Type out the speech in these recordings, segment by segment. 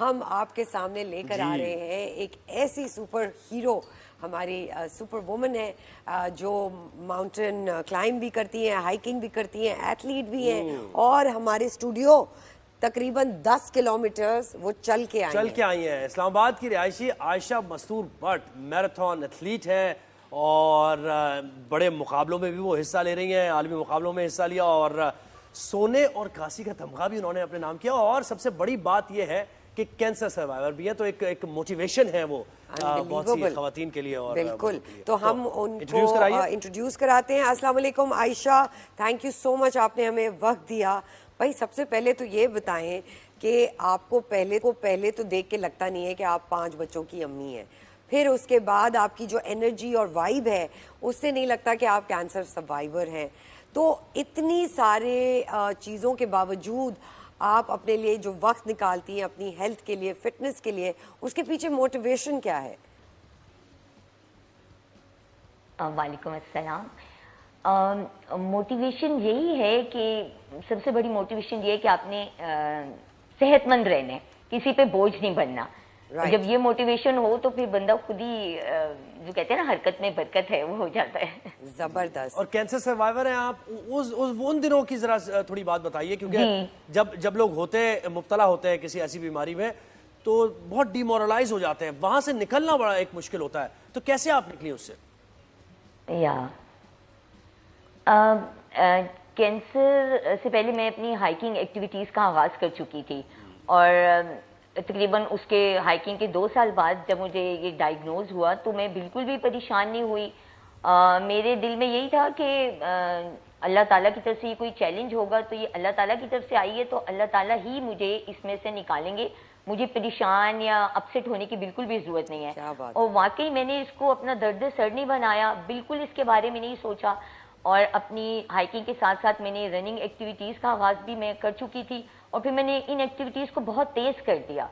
ہم آپ کے سامنے لے کر آ رہے ہیں ایک ایسی سپر ہیرو، ہماری سپر وومن ہے جو ماؤنٹین کلائمب بھی کرتی ہیں، ہائکنگ بھی کرتی ہیں، ایتھلیٹ بھی ہیں، اور ہمارے اسٹوڈیو تقریباً 10 کلومیٹرز وہ چل کے آئی ہیں۔ اسلام آباد کی رہائشی عائشہ مستور بٹ میراتھن ایتھلیٹ ہیں، اور بڑے مقابلوں میں بھی وہ حصہ لے رہی ہیں، عالمی مقابلوں میں حصہ لیا، اور سونے اور کانسی کا تمغہ بھی انہوں نے اپنے نام کیا۔ اور سب سے بڑی بات یہ ہے کہ کینسر سروائیور بھی ہے، تو ایک موٹیویشن ہے وہ بہت سی خواتین کے لیے۔ اور بالکل، تو ہم ان کو انٹروڈیوس کراتے ہیں۔ السلام علیکم عائشہ، تھینک یو سو مچ، آپ نے ہمیں وقت دیا۔ بھائی سب سے پہلے تو یہ بتائیں کہ آپ کو پہلے تو دیکھ کے لگتا نہیں ہے کہ آپ 5 بچوں کی امی ہیں، پھر اس کے بعد آپ کی جو انرجی اور وائب ہے اس سے نہیں لگتا کہ آپ کینسر سروائیور ہیں۔ تو اتنی سارے چیزوں کے باوجود آپ اپنے لیے جو وقت نکالتی ہیں اپنی ہیلتھ کے لیے، فٹنس کے لیے، اس کے پیچھے موٹیویشن کیا ہے؟ وعلیکم السلام۔ موٹیویشن یہی ہے کہ سب سے بڑی موٹیویشن یہ ہے کہ آپ نے صحت مند رہنا ہے، کسی پہ بوجھ نہیں بننا۔ جب یہ موٹیویشن ہو تو پھر بندہ خود ہی جو کہتے ہیں نا حرکت میں برکت ہے، وہ ہو جاتا ہے۔ زبردست۔ اور کینسر سروائیور ہیں آپ، ان دنوں کی ذرا تھوڑی بات بتائیے، کیونکہ جب لوگ مبتلا ہوتے ہیں کسی ایسی بیماری میں تو بہت ڈی مورلائز ہو جاتے ہیں، وہاں سے نکلنا بڑا ایک مشکل ہوتا ہے، تو کیسے آپ نکلی اس سے؟ کینسر سے پہلے میں اپنی ہائکنگ ایکٹیویٹیز کا آغاز کر چکی تھی، اور تقریباً اس کے ہائکنگ کے 2 سال بعد جب مجھے یہ ڈائیگنوز ہوا تو میں بالکل بھی پریشان نہیں ہوئی۔ میرے دل میں یہی تھا کہ اللہ تعالیٰ کی طرف سے یہ کوئی چیلنج ہوگا تو یہ اللہ تعالیٰ کی طرف سے آئی ہے، تو اللہ تعالیٰ ہی مجھے اس میں سے نکالیں گے، مجھے پریشان یا اپسیٹ ہونے کی بالکل بھی ضرورت نہیں ہے۔ اور واقعی میں نے اس کو اپنا درد سر نہیں بنایا، بالکل اس کے بارے میں نہیں سوچا، اور اپنی ہائکنگ کے ساتھ ساتھ میں نے رننگ ایکٹیویٹیز کا آغاز بھی میں کر چکی تھی، اور پھر میں نے ان ایکٹیویٹیز کو بہت تیز کر دیا،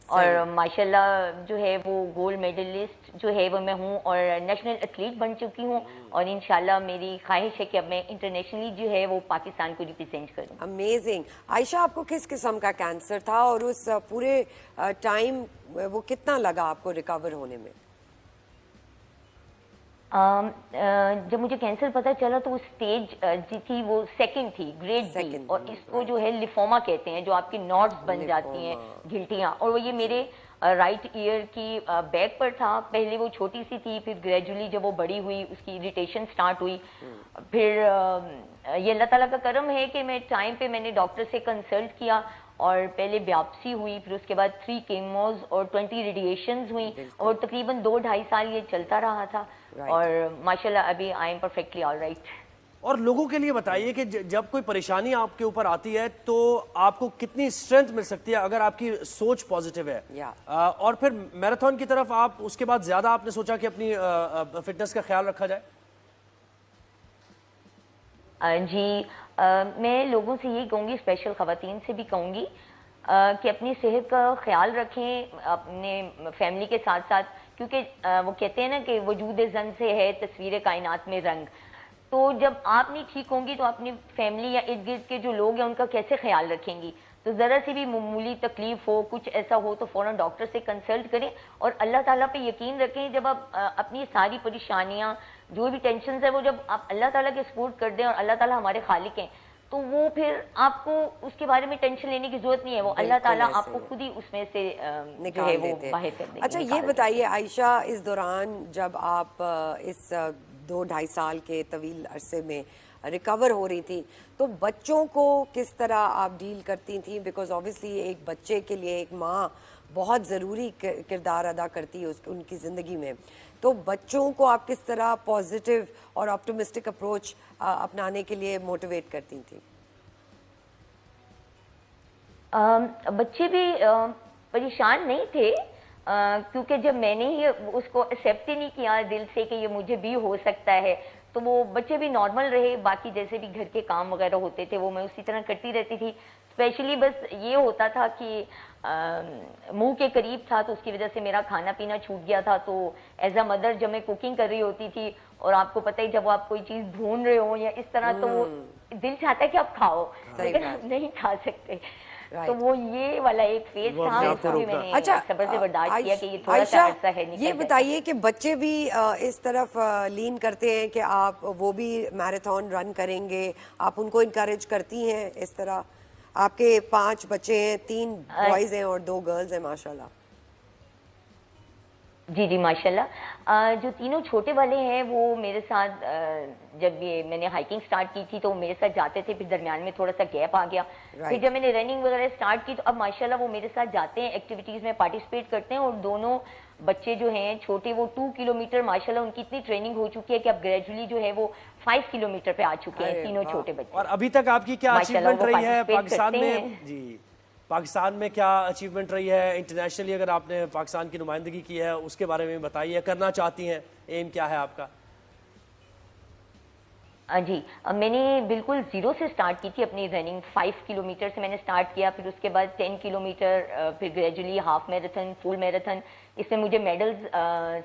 اور ماشاءاللہ جو ہے وہ گولڈ میڈلسٹ جو ہے وہ میں ہوں، اور نیشنل ایتھلیٹ بن چکی ہوں، اور انشاءاللہ میری خواہش ہے کہ اب میں انٹرنیشنلی جو ہے وہ پاکستان کو ریپرزینٹ کروں۔ امیزنگ۔ عائشہ، آپ کو کس قسم کا کینسر تھا، اور اس پورے ٹائم وہ کتنا لگا آپ کو ریکور ہونے میں؟ جب مجھے کینسر پتہ چلا تو وہ سٹیج جو تھی وہ سیکنڈ تھی، گریڈ بی، اور اس کو جو ہے لیفوما کہتے ہیں، جو آپ کی نوڈز بن جاتی ہیں، گھلٹیاں، اور وہ یہ میرے رائٹ ایئر کی بیک پر تھا۔ پہلے وہ چھوٹی سی تھی، پھر گریجولی جب وہ بڑی ہوئی اس کی اریٹیشن سٹارٹ ہوئی، پھر یہ اللہ تعالیٰ کا کرم ہے کہ میں ٹائم پہ میں نے ڈاکٹر سے کنسلٹ کیا، اور پہلے بیاپسی ہوئی، پھر اس کے بعد 3 کیموز اور 20 ریڈیشنز ہوئیں، اور تقریباً 2-2.5 سال یہ چلتا رہا تھا، اور ماشاءاللہ ابھی I am perfectly all right. اور لوگوں کے لیے بتائیے کہ جب کوئی پریشانی آپ کے اوپر آتی ہے تو آپ کو کتنی اسٹرینتھ مل سکتی ہے اگر آپ کی سوچ پازیٹیو ہے، اور پھر میراتھن کی طرف آپ اس کے بعد زیادہ آپ نے سوچا کہ اپنی فٹنس کا خیال رکھا جائے؟ جی، میں لوگوں سے یہی کہوں گی، اسپیشل خواتین سے بھی کہوں گی کہ اپنی صحت کا خیال رکھیں اپنے فیملی کے ساتھ ساتھ، کیونکہ وہ کہتے ہیں نا کہ وجود زن سے ہے تصویر کائنات میں رنگ، تو جب آپ نہیں ٹھیک ہوں گی تو اپنی فیملی یا ارد گرد کے جو لوگ ہیں ان کا کیسے خیال رکھیں گی؟ تو ذرا سی بھی معمولی تکلیف ہو، کچھ ایسا ہو تو فوراً ڈاکٹر سے کنسلٹ کریں، اور اللہ تعالیٰ پہ یقین رکھیں۔ جب آپ اپنی ساری پریشانیاں جو بھی ٹینشنز ہیں وہ جب آپ اللہ تعالیٰ کے سپورٹ کر دیں، اور اللہ تعالیٰ ہمارے خالق ہیں، تو وہ پھر آپ کو اس کے بارے میں ٹینشن لینے کی ضرورت نہیں ہے، وہ اللہ تعالیٰ آپ کو خود ہی اس میں سے جو ہے وہ باہر کر دیں گے۔ اچھا یہ بتائیے عائشہ، اس دوران جب آپ اس 2-2.5 سال کے طویل عرصے میں ریکور ہو رہی تھی تو بچوں کو کس طرح آپ ڈیل کرتی تھیں؟ بیکاز اوبیسلی ایک بچے کے لیے ایک ماں بہت ضروری کردار ادا کرتی ہے ان کی زندگی میں، تو بچوں کو آپ کس طرح پازیٹیو اور آپٹمسٹک اپروچ اپنانے کے لیے موٹیویٹ کرتی تھیں؟ بچے بھی پریشان نہیں تھے، کیونکہ جب میں نے ہی اس کو ایکسیپٹ ہی نہیں کیا دل سے کہ یہ مجھے بھی ہو سکتا ہے، تو وہ بچے بھی نارمل رہے، باقی جیسے بھی گھر کے کام وغیرہ ہوتے تھے وہ میں اسی طرح کرتی رہتی تھی۔ اسپیشلی بس یہ ہوتا تھا کہ منہ کے قریب تھا تو اس کی وجہ سے میرا کھانا پینا چھوٹ گیا تھا، تو ایز اے مدر جب میں کوکنگ کر رہی ہوتی تھی، اور آپ کو پتہ ہی جب آپ کوئی چیز بھون رہے ہو یا اس طرح، تو وہ دل چاہتا ہے کہ آپ کھاؤ لیکن آپ نہیں کھا سکتے، तो वो ये वाला एक फेज वो था, अपने आप उसको को भी रोका। मैंने अच्छा सब्र से बर्दाश्त किया कि ये थोड़ा सा आयशा, अरसा है, निकल ये जाएगा। बताइए कि बच्चे भी इस तरफ लीन करते हैं कि आप वो भी मैराथन रन करेंगे, आप उनको इनकरेज करती हैं इस तरह? आपके 5 बच्चे हैं, 3 बॉयज हैं और 2 गर्ल्स हैं माशाल्लाह। जी जी माशाल्लाह। जो तीनों छोटे वाले हैं वो मेरे साथ जब ये मैंने हाइकिंग स्टार्ट की थी तो वो मेरे साथ जाते थे, फिर दरमियान में थोड़ा सा गैप आ गया। फिर जब मैंने रनिंग वगैरह स्टार्ट की तो अब माशाल्लाह वो मेरे साथ जाते हैं, एक्टिविटीज़ में पार्टिसिपेट करते हैं। और दोनों बच्चे जो हैं छोटे वो 2 किलोमीटर माशाल्लाह उनकी इतनी ट्रेनिंग हो चुकी है कि अब ग्रेजुअली जो है वो 5 किलोमीटर पे आ चुके हैं तीनों छोटे बच्चे। और अभी तक आपकी क्या माशाल्लाह अचीवमेंट वो रही है participate पाकिस्तान करते में? हैं। जी, पाकिस्तान में क्या अचीवमेंट रही है इंटरनेशनली? अगर आपने पाकिस्तान की नुमाइंदगी की है उसके बारे में बताइए, करना चाहती हैं, एम क्या है आपका? जी, मैंने बिल्कुल ज़ीरो से स्टार्ट की थी अपनी रनिंग। 5 किलोमीटर से मैंने स्टार्ट किया, फिर उसके बाद 10 किलोमीटर, फिर gradually half marathon, full marathon. इसमें मुझे मेडल्स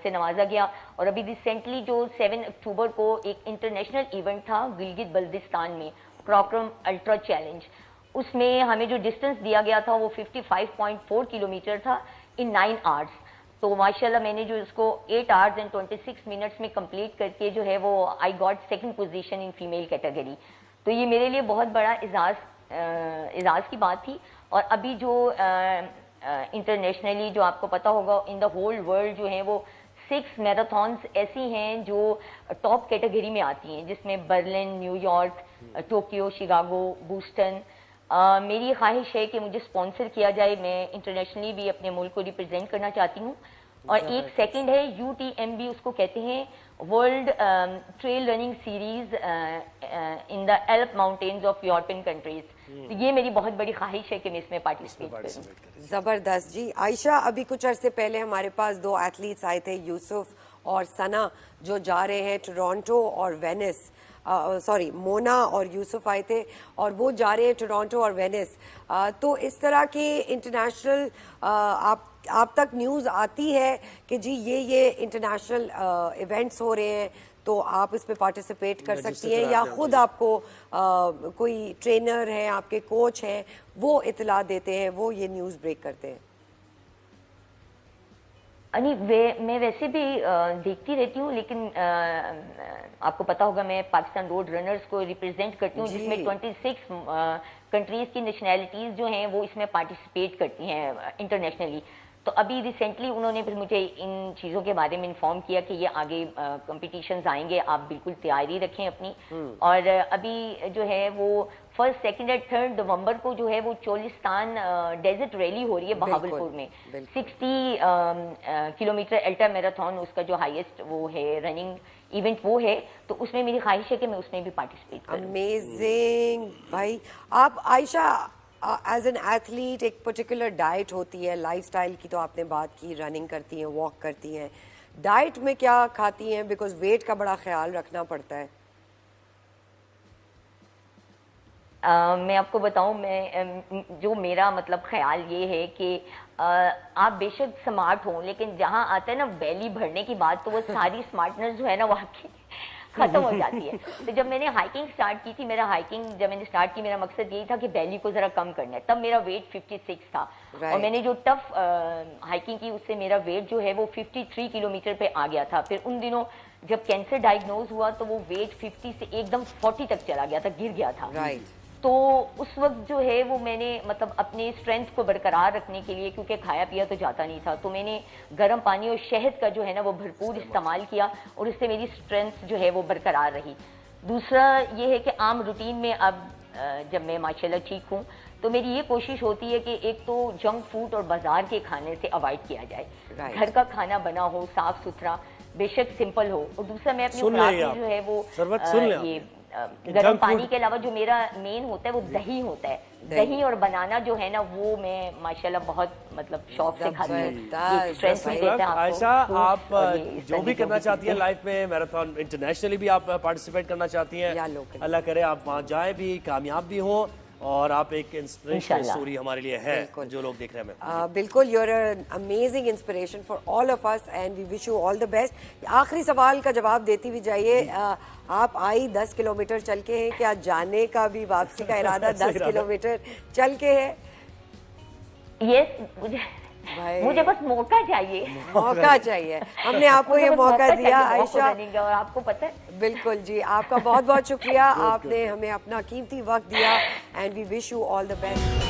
से नवाजा गया। और अभी रिसेंटली जो 7 अक्टूबर को एक इंटरनेशनल इवेंट था गिलगित बल्दिस्तान में, पराक्रम अल्ट्रा चैलेंज, उसमें हमें जो डिस्टेंस दिया गया था वो 55.4 किलोमीटर था इन 9 आवर्स। तो माशाल्लाह मैंने जो इसको 8 आवर्स एंड 26 मिनट्स में कंप्लीट करके जो है वो I got second position in female category. तो ये मेरे लिए बहुत बड़ा एजाज़ की बात थी। और अभी जो इंटरनेशनली जो आपको पता होगा इन द होल वर्ल्ड जो है वो 6 मैराथन्स ऐसी हैं जो टॉप कैटेगरी में आती हैं, जिसमें Berlin, New York, Tokyo, Chicago, Boston. मेरी ख्वाहिश है कि मुझे स्पॉन्सर किया जाए, मैं इंटरनेशनली भी अपने मुल्क को रिप्रेजेंट करना चाहती हूँ। और एक सेकंड है UTMB, उसको कहते हैं world trail running series in the Alp mountains of European countries. तो ये मेरी बहुत बड़ी ख्वाहिश है कि मैं इसमें पार्टिसिपेट करूँ। जबरदस्त जी। आयशा, अभी कुछ अरसे पहले हमारे पास 2 एथलीट्स आए थे, यूसुफ और सना, जो जा रहे हैं टोरंटो और वेनिस। सॉरी, मोना और यूसुफ आए थे और वो जा रहे हैं टोरंटो और वेनिस। तो इस तरह के इंटरनेशनल आप तक न्यूज़ आती है कि जी ये इंटरनेशनल इवेंट्स हो रहे हैं, तो आप इस पे पार्टिसिपेट कर सकती हैं, या खुद आपको कोई ट्रेनर है, आपके कोच हैं, वो इतला देते हैं, वो ये न्यूज़ ब्रेक करते हैं? मैं वैसे भी देखती रहती हूँ, लेकिन आपको पता होगा मैं पाकिस्तान रोड रनर्स को रिप्रेजेंट करती हूँ, जिसमें 26 कंट्रीज की नेशनैलिटीज़ जो हैं वो इसमें पार्टिसिपेट करती हैं इंटरनेशनली। तो अभी रिसेंटली उन्होंने फिर मुझे इन चीज़ों के बारे में इन्फॉर्म किया कि ये आगे कॉम्पिटिशन्स आएंगे, आप बिल्कुल तैयारी रखें अपनी। और अभी जो है वो 1, 2 और 3 नवंबर को जो है वो चोलिस्तान डेजर्ट रैली हो रही है बहावलपुर में। 60 किलोमीटर अल्ट्रा मैराथन, उसका जो हाईएस्ट वो है रनिंग इवेंट वो है। तो उसमें मेरी ख्वाहिश है कि मैं उसमें भी पार्टिसिपेट करूं। अमेजिंग भाई। आप आयशा, एज एन एथलीट एक पर्टिकुलर डाइट होती है, लाइफस्टाइल की तो आपने बात की, रनिंग करती हैं, वॉक करती हैं, डाइट में क्या खाती हैं? बिकॉज वेट का बड़ा ख्याल रखना पड़ता है। मैं आपको बताऊं, मैं जो मेरा मतलब ख्याल ये है कि आप बेशक स्मार्ट हो, लेकिन जहां आता है ना बैली भरने की बात, तो वो सारी स्मार्टनेस जो है ना वो आपकी खत्म हो जाती है। तो जब मैंने हाइकिंग स्टार्ट की थी, जब मैंने स्टार्ट की, मेरा मकसद यही था कि बैली को जरा कम करना है। तब मेरा वेट 56 था। और मैंने जो टफ हाइकिंग की उससे मेरा वेट जो है वो 53 किलोमीटर पे आ गया था। फिर उन दिनों जब कैंसर डायग्नोज हुआ तो वो वेट 50 से एकदम 40 तक चला गया था, गिर गया था। तो उस वक्त जो है वो मैंने मतलब अपने स्ट्रेंथ को बरकरार रखने के लिए, क्योंकि खाया पिया तो जाता नहीं था, तो मैंने गर्म पानी और शहद का जो है ना वो भरपूर इस्तेमाल किया, और इससे मेरी स्ट्रेंथ जो है वो बरकरार रही। दूसरा ये है कि आम रूटीन में अब जब मैं माशाल्लाह ठीक हूँ, तो मेरी ये कोशिश होती है कि एक तो जंक फूड और बाजार के खाने से अवॉइड किया जाए। घर का खाना बना हो, साफ सुथरा, बेशक सिंपल हो। और दूसरा मैं अपनी खुराक में जो है वो ये गर्म पानी के अलावा जो मेरा मेन होता है वो दही होता है। दही और बनाना जो है ना वो मैं माशाल्लाह बहुत मतलब शौक से खाती हूँ। स्ट्रेंथ भी देता है। आयशा, आप जो भी करना चाहती हैं लाइफ में, मैराथन इंटरनेशनली भी आप पार्टिसिपेट करना चाहती हैं, अल्लाह करे आप वहाँ जाए भी, कामयाब भी हो, और आप एक इंस्पिरेशनल स्टोरी हमारे लिए है जो लोग देख रहे हैं। बिल्कुल, you are an amazing inspiration for all of us and we wish you all the best. आखिरी सवाल का जवाब देती भी जाइए। आप आई 10 किलोमीटर चल के हैं, क्या जाने का भी वापसी का इरादा 10 किलोमीटर चल के है? यस, भाई मुझे बस मौका चाहिए। मौका चाहिए, हमने आपको ये मुझे बस मौका चाहिए दिया walk आयशा। running का, और आपको पता है बिल्कुल जी, आपका बहुत बहुत शुक्रिया, आपने हमें अपना कीमती वक्त दिया and we wish you all the best.